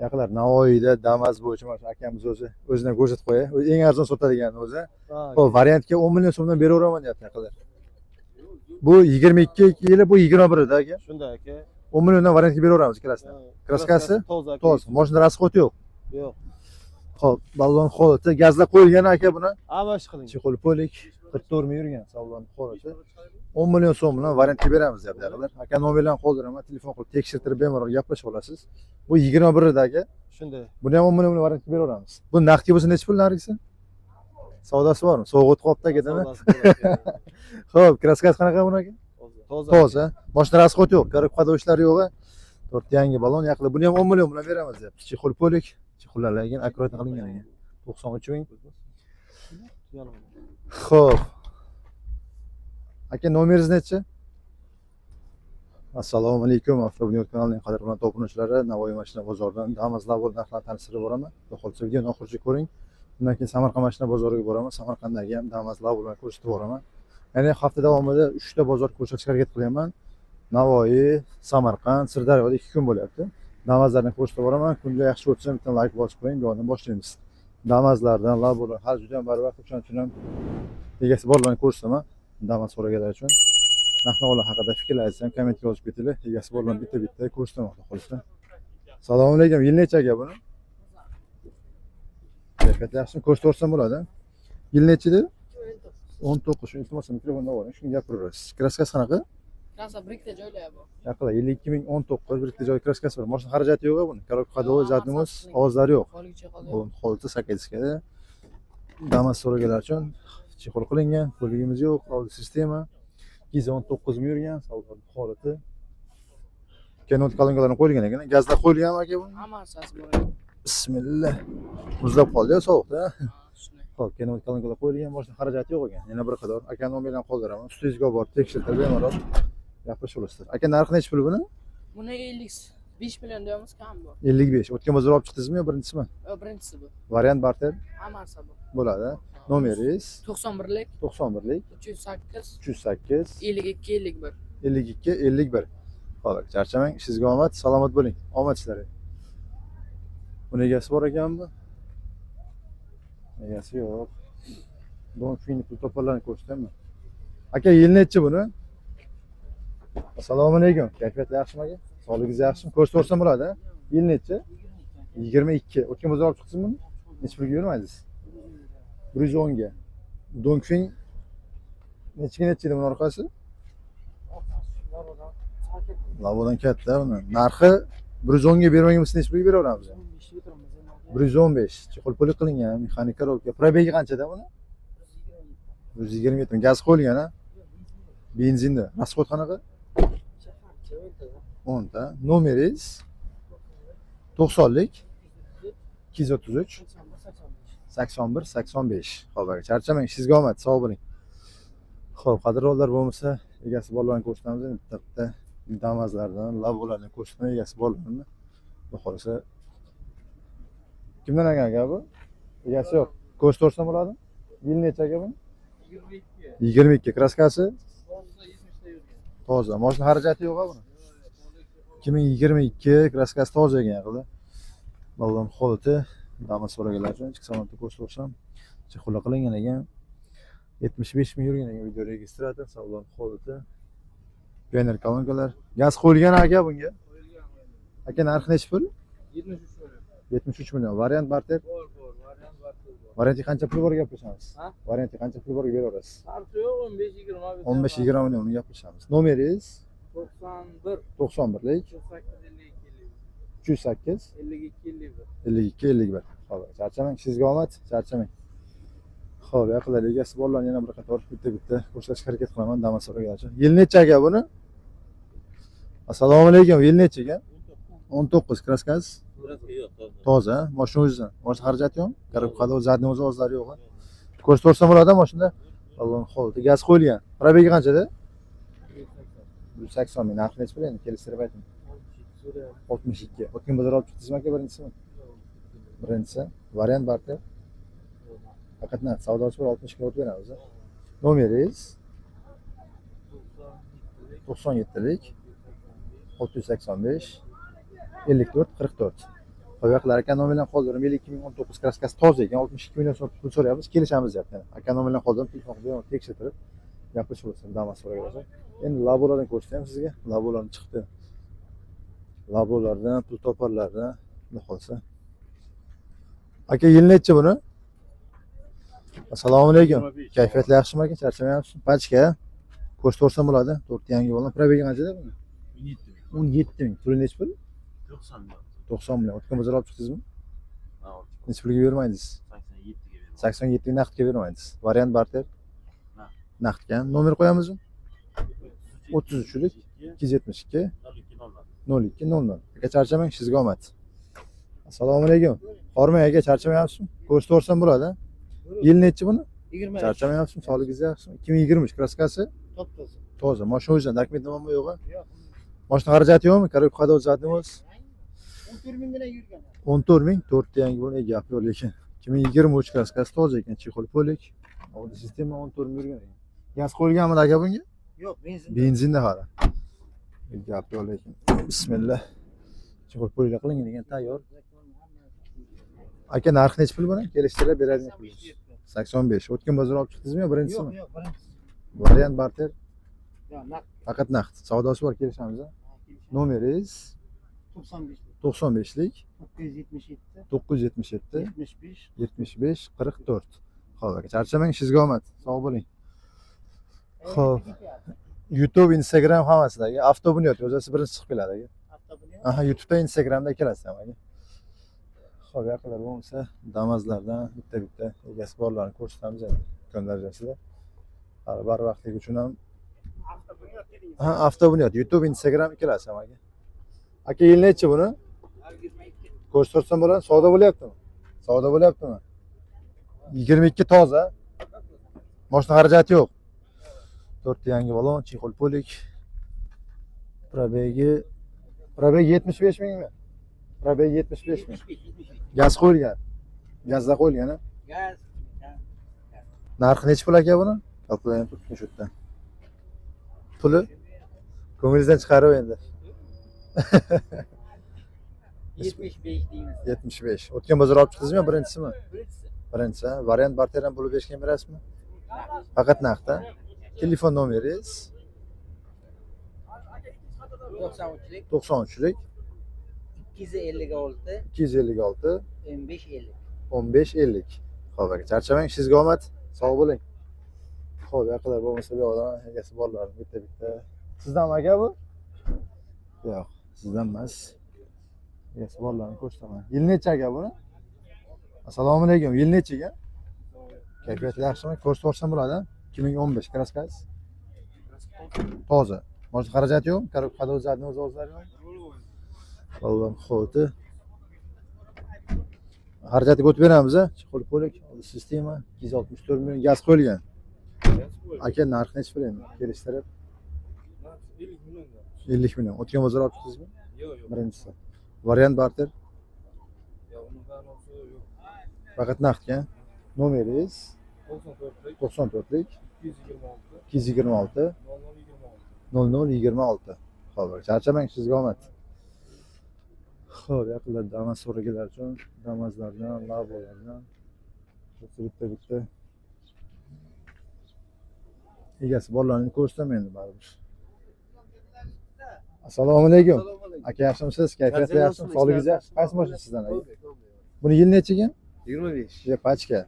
Yaqinlar Navoiyda Damas bo'yicha mana shu akamiz o'zidan ko'rsatib qo'yay. Eng arzon sotadigani o'zi. Xo'p, variantga 10 million so'mdan beraveraman deyapti yaqinlar. Bu 22 yili, bu 21 ida aka. Shunday aka. 10 milliondan variantga beraveramiz ikkalasini. Kraskasi toza. Mashina rasxod yo'q. Yo'q. Xo'p, ballon holati gazlab qo'yilgan aka buni. Avash qiling. Chexol polik 44 ming yurgan salon holati. 10 million so'm bilan variantga beramiz deyapti yaqinlar. Aka nomerlarni qoldiraman, telefon qilib tekshirtirib bemalol gaplashib olasiz. Bu 21 ida aka. Shunday. Buni ham 10 million bilan variantga beraveramiz. Bu naqdga bo'lsa necha pul nargisi? Savdosi bormi? Sovuq o'tib qolibdi akadami. Xo'p, kraskasi qanaqa buni aka? Toza. Mashina rasxod yo'q, garib qadovichlari yo'q. 4 yangi ballon yaqinlar. Buni ham 10 million bilan beramiz deyapti. Chexol polik, chexollardan akkurat qilingan ekan. 93 ming. Xo'p. Aka nomeringiz nechi? Assalomu alaykum. Avtobunyot kanalining qadrli to'planuvchilari, Navoiy mashina bozoridan Damas Labor narxlarini tanishtirib boraman. Xo'jalsa videoni oxirigacha ko'ring. Undan keyin Samarqand mashina bozoriga boraman. Samarqanddagi ham Damas Laborni ko'rsatib boraman. Ya'ni hafta davomida 3 ta bozor ko'rsatishga harakat qilyapman. Navoiy, Samarqand, Sirdaryoda 2 kun bo'lyapti. Damazlarni ko'rsatib boraman. Kunga yaxshi o'tsa bitta like bosib qo'ying, bu yerdan boshlaymiz. Damazlardan, Laborlar har juda ham barvaqt, o'shaning uchun ham egasi borlarni ko'rsataman. Damas so'raganlar uchun. Narx-navolar haqida fikrlaringizni ham kommentga yozib ketinglar. Egasi borlarni bitta ko'rsatamoqda qolsa. Assalomu alaykum. Yil necha aka buni? Kayfiyat yaxshimi? Ko'rsatarsam bo'ladi. Yil necha edi? 19. Shu iltimos mikrofonda bo'ling. Shuni gapiramiz. Kraskasi qanaqa? Krasa birikta joylar bu. Yaqinlar 52019 birikta joy kraskasi bor. Mashina xarajati yo'q buni. Korobka qadovi, zadnimiz, ovozlari yo'q. Holda sakaydiskada. Damas so'raganlar uchun chexol qilingan, poligimiz yo'q, audio sistema. 219 ming yurgan, savdo holati. Kenot qalingalarni qo'yilgan ekan. Gazlar qo'yilganmi aka buni? Hammasi bor. Bismillah. Muzlab qoldi-ya sovuqda. Xo'p, kenot qalingalar qo'yilgan, mashina xarajati yo'q ekan. Yana bir qator aka nomerlarni qoldiraman. Ustingizga borib tekshirtirib bemalol gapirishib olasizlar. Aka narxi necha pul buni? Buni 5 million deymiz, kam bu. 55. O'tgan bozor olib chiqdingizmi yo birinchisimi? Birinchisi bu. Variant barter Hammasi bu. bo'ladi. Nomeringiz 91lik 91lik 308 308 52 51. 52 51. Xo'p, charchamang, ishingizga omad, salomat bo'ling. Omad ishlaring. Buni egasi bor ekanmi? Egasi yo'q. Don fini pul to'plarni ko'rsataman. Aka, yil nechi buni? Assalomu alaykum. Kayfiyat yaxshimi aka? Sog'ligingiz yaxshimi? Ko'rsatarsam bo'ladi. Yil nechi? 22. O'tgan bozor olib chiqdingizmi buni? Necha pulga bermadingiz? 110 ga. Dongfing nechiga edi buni orqasi? Lavodan katta buni. Narxi 110 ga bermaganmiz, necha pulga beraveramiz? 115. Chexol puli qilingan, mexanik korobka. Probegi qanchada buni? 127. Gaz qo'yilgan, ha? Benzinda. Rasxod qanaqa? 10 ta. Nomeringiz 90lik 233 81 85. Xo'p, aka, charchamang, ishingizga omad, sog' bo'ling. Xo'p, qadrdonlar bo'lmasa, egasi borlarni ko'rsatamiz. Bitta Damazlardan, Labolarni ko'rsatmay, egasi borlarni. Xo'lasa kimdan ekan aka bu? Egasi yo'q. Ko'rsatarsam bo'ladi? Yil necha aka bu? 22. Kraskasi toza. Mashina xarajati yo'q buni. 2022 kraskasi toza ekan yaqinda. Ballon holati Damas so'raganlar uchun ichki salonda ko'rsatarsam, chexol qilingan ekan. 75 ming yurgan ekan video registrator, salon holati. Pioner kolonkalar. Gaz qo'yilgan aka bunga. Aka, narxi necha pul? 73 million. Variant barter? Bor, variant barter bor. Variantga qancha pul bor gaplashamiz? Ha? Variantga qancha pul bor beraverasiz? Farqi yo'q, 15-20. 15-20 million gaplashamiz. Nomeringiz 91 91lik 308 52 51. Xo'p, charchamang, ishingizga omad, charchamang. Xo'p, yaqinlar egasi borlarni yana bir qator bitta ko'rsatishga harakat qilaman, Damas so'raganlar uchun. Yil necha aka buni? Assalomu alaykum. Yil necha ekan? 19. Kraskasi toza. Mashina o'zidan. Mashina xarajati yo'q. Garib qadov, zadnimiz o'zlari yo'q. Ko'rsatarsam bo'ladi mashina. Ballon holati. Gaz qo'yilgan. Probegi qanchada? 180 ming. Narxi necha pul endi? Kelishtirib ayting. 62. O'tgan bozor olib chiqdingizmi aka birinchisimi? Birinchisi. Variant barter. Faqat narx savdosi bor 60 ga o'tib beramiz. Nomeringiz 97lik 685 54 44. Qo'yaqlar aka nominal qoldirib 2019 kraskasi toza ekan 62 million so'm pul so'rayapmiz kelishamiz deyapti. Aka nominal qoldirib telefon qilib tekshirtirib gapirishib bo'lsin damas so'raganlar. Endi labolarni ko'rsataymi sizga. Labolar chiqdi. Labolardan pul toparlardan xudo qolsa. Aka yil nechi buni? Assalomu alaykum. Kayfiyatlar yaxshimi aka? Charchamayapsizmi? Pachka. Ko'rsatsa bo'ladi. 4 yangi bola. Probegi qanchada buni? 17 ming. Puli nechi pul? 90 million. O'tgan bozor olib chiqdingizmi? Nechi pulga bermaysiz? 87 ga naqdga bermaysiz. Variant barter? Naqdga. Nomer qo'yamizmi? 33lik 272 0200. Aka charchamang, sizga omad. Assalomu alaykum. Hormang aka, charchamayapsizmi? Ko'rsatsa bo'ladi. Yil nechi buni? 20. Charchamayapsizmi? Sog'ligingiz yaxshimi? 2020 kraskasi toza. Mashina o'zidan dokument nima yo'qmi? Mashina xarajati yo'qmi? Korobka xodozatimiz 14 mingdan yurgan. 14 ming, 4 yangi bo'lgan gap yo'q lekin 2023 kraskasi toza ekan, chexol polik. Avdi sistema 14 ming yurgan ekan. Gaz qo'yilganmi aka bunga? Yo'q, benzin. Benzinda hali. Gap yo'q lekin. Bismillah. Chexol polik qilingan ekan, tayyor. Aka narxi nechi pul buni? Kelishtirib beradigan pul. 85. O'tgan bozor olib chiqdingizmi yo birinchisimi? Yo'q, birinchisi. Variant barter, Yo'q, naqd faqat naqd. Savdosi bor, kelishamiz. Nomeringiz 95. 95lik 977 977 75 75 44. Xo'p aka, charchamang, sizga omad. Sog' bo'ling. Xo'p. YouTube, Instagram hammasidagi avtobunyot yozasiz birinchi chiqib keladi aka. avtobunyot. Aha, YouTube'da, Instagramda ikkalasi ham aka. Xo'p, yaqinlar bo'lmasa, Damazlardan bitta egasi borlarni ko'rsatamiz endi. Kun darajasida. Hali barvaqtlik uchun ham Avtobunyot dedingiz. aha, avtobunyot, YouTube, Instagram ikkalasi ham aka. Aka yil nechi buni? 22. Ko'rsatsam bo'ladi, savdo bo'lyaptimi? Savdo bo'lyaptimi? 22 toza. Mashina xarajati yo'q. 4 yangi balon, chexol polik. Probegi 75 mingmi? Probegi 75 ming. Gaz qo'yilgan. Gazda qo'yilgan, a? Gaz. Narxi nechi pul aka buni? Kalkulator turibdi shu yerda. Puli ko'ngilingizdan chiqarib endi. 75 deymiz. 75. O'tgan bozor olib chiqdingizmi, birinchisimi? Birinchisi. Birinchisi. Variant barter ham bo'lib berishga berasizmi? Faqat naqd, a? Telefon nomeringiz 93lik 93lik 256 256 1550. 1550. Xo'p aka, charchamang, sizga omad. Sog' bo'ling. Xo'p, yaqinlar bo'lmasa bu odam egasi borlar, bitta. Sizdanmi aka bu? Yo'q, sizdan emas. Egasi borlarni ko'rsataman. Yil necha aka buni? Assalomu alaykum. Yil necha ekan? Kayfiyati yaxshimi? Ko'rsatsa bo'ladi. 2015 kraskasi. Toza. Mashina xarajati yo'q, korobka xodozatni o'zlari yo'q. Alloh xoti. Xarajatiga o'tib beramiz, a? Chexol polik, sistema 264 million gaz qo'yilgan. Aka narxi nechi pul endi? Kelishtirib 50 million. O'tgan bozor olib chiqdingizmi? Yo'q. Birinchisi. Variant barter, Yo'q, undan olsa yo'q. faqat naqdga. Nomeringiz 94lik 226 0026. Xo'p, charchamang, sizga omad. Xo'p, yaqinlar Damas so'raganlar uchun Damaslardan, labolardan bitta egasi borlarni ko'rsataman endi baribir. Assalomu alaykum. Aka, yaxshimisiz? Kayfiyat yaxshimi? Sog'ligingiz yaxshimi? Qaysi mashina sizdan aka? Buni yil nechi ekan? 25. Ye, pachka.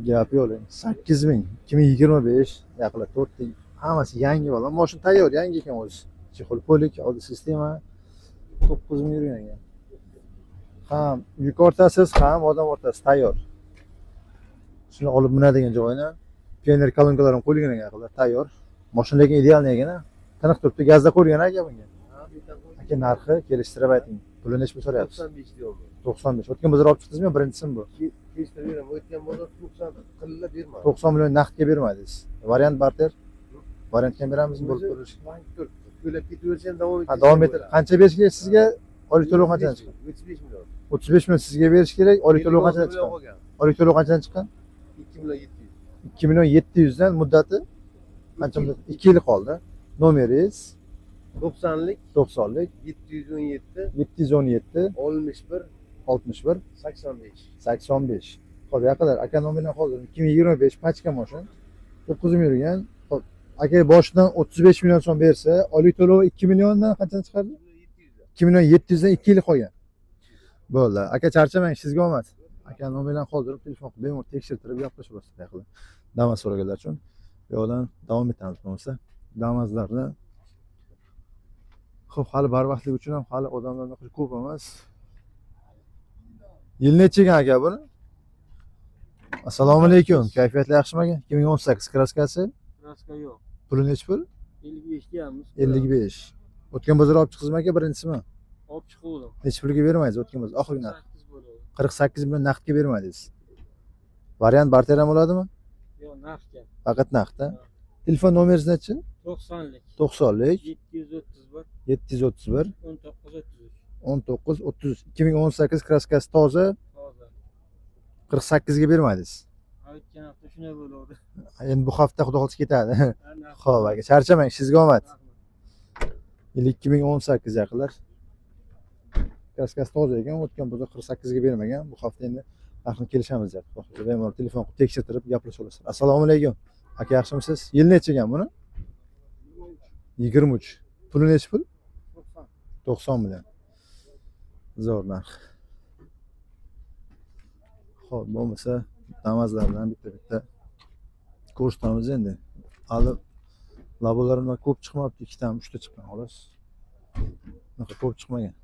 Gap yo'q. 8 ming. 2025 yaqinlar 4 ta. Hammasi yangi bo'lgan. Mashina tayyor, yangi ekan o'zi. Chexol polik, avdi sistema 9 ming yurgan ekan. Ham yuk o'rtasiz, ham odam o'rtasi tayyor. Shuni olib minadigan joyini pioner kolonkalar ham qo'yilgan ekan yaqinlar, tayyor. Mashina lekin idealniy ekan, tiniq turibdi, gazda qo'yilgan aka bunga. Aka narxi kelishtirib ayting. Puli necha pul so'rayapsiz? 95 deyapman. 95. O'tgan bozor olib chiqdingizmi? Birinchisimi bu? Kelishtiraveraman. O'tgan bozor 90 qilib bermadi. 90 million naqdga bermadingiz. Variant barter. Variantga beramizmi? Bo'lib turish. To'lab ketaversam davom Ha, davom ettir. Qancha berish kerak sizga? Oylik to'lov qanchadan chiqqan? 35 million. 35 million sizga berish kerak. Oylik to'lov qanchadan chiqqan? Oylik to'lov qanchadan chiqqan? 2 million 700. 2 million 700 dan muddati qancha muddat? 2 yil qoldi. Nomeringiz 90'lik 90'lik 717 717 61 61 85. 85. Xo'p, yoqalar aka nomidan qoldirdim. 2025 pachka mashina. 9 ming yurgan. Xo'p, aka boshidan 35 million so'm bersa, oylik to'lovi 2 milliondan qanchani chiqardi? 2 million 700 dan 2 yil qolgan. Bo'ldi. Aka charchamang, sizga omad. Aka nomidan qoldirib, telefon qilib, bemalol tekshirtirib gaplashib olasiz haqida. Damas so'raganlar uchun. Bu yoqdan davom etamiz bo'lmasa. Damaslarni xo'p, hali barvaqtlik uchun ham hali odamlarning ko'p emas. Yil necha ekan aka buni? Assalomu alaykum. Kayfiyatlar yaxshimi aka? 2018 kraskasi. Kraska yo'q. Puli nechi pul? 55 deyapmiz. 55. O'tgan bozor olib chiqdingizmi aka birinchisimi? Olib chiquvdim. Nechi pulga bermaysiz o'tgan bozor? Oxirgi narx 8 bo'ladi. 48 million naqdga bermadingiz. Variant barter ham bo'ladimi? Yo'q, naqdga. Faqat naqdda. Telefon nomeringiz nechi? 90lik. 90lik 731 731 19 33. 19 30 2018 kraskasi toza Hozir. 48 ga bermadingiz. O'tgan hafta shunday bo'ldi. Endi bu hafta xudo xohlasa ketadi. Xo'p aka, charchamang, sizga omad. Yil 2018 yaqinlar. Kraskasi toza ekan, o'tgan bozor 48 ga bermagan. Bu hafta endi narxni kelishamiz deb. Xo'p, bemalol telefon qilib tekshirtirib gaplashib olasiz. Assalomu alaykum. Aka yaxshimisiz? Yil necha ekan buni? 23. Puli nechi pul? 90 million. Zo'r narx. Xo'p, bo'lmasa Damaslardan bitta ko'rsatamiz endi. Hali labolarimdan ko'p chiqmabdi, ikkitami, uchta chiqqan xolos. Bunaqa ko'p chiqmagan.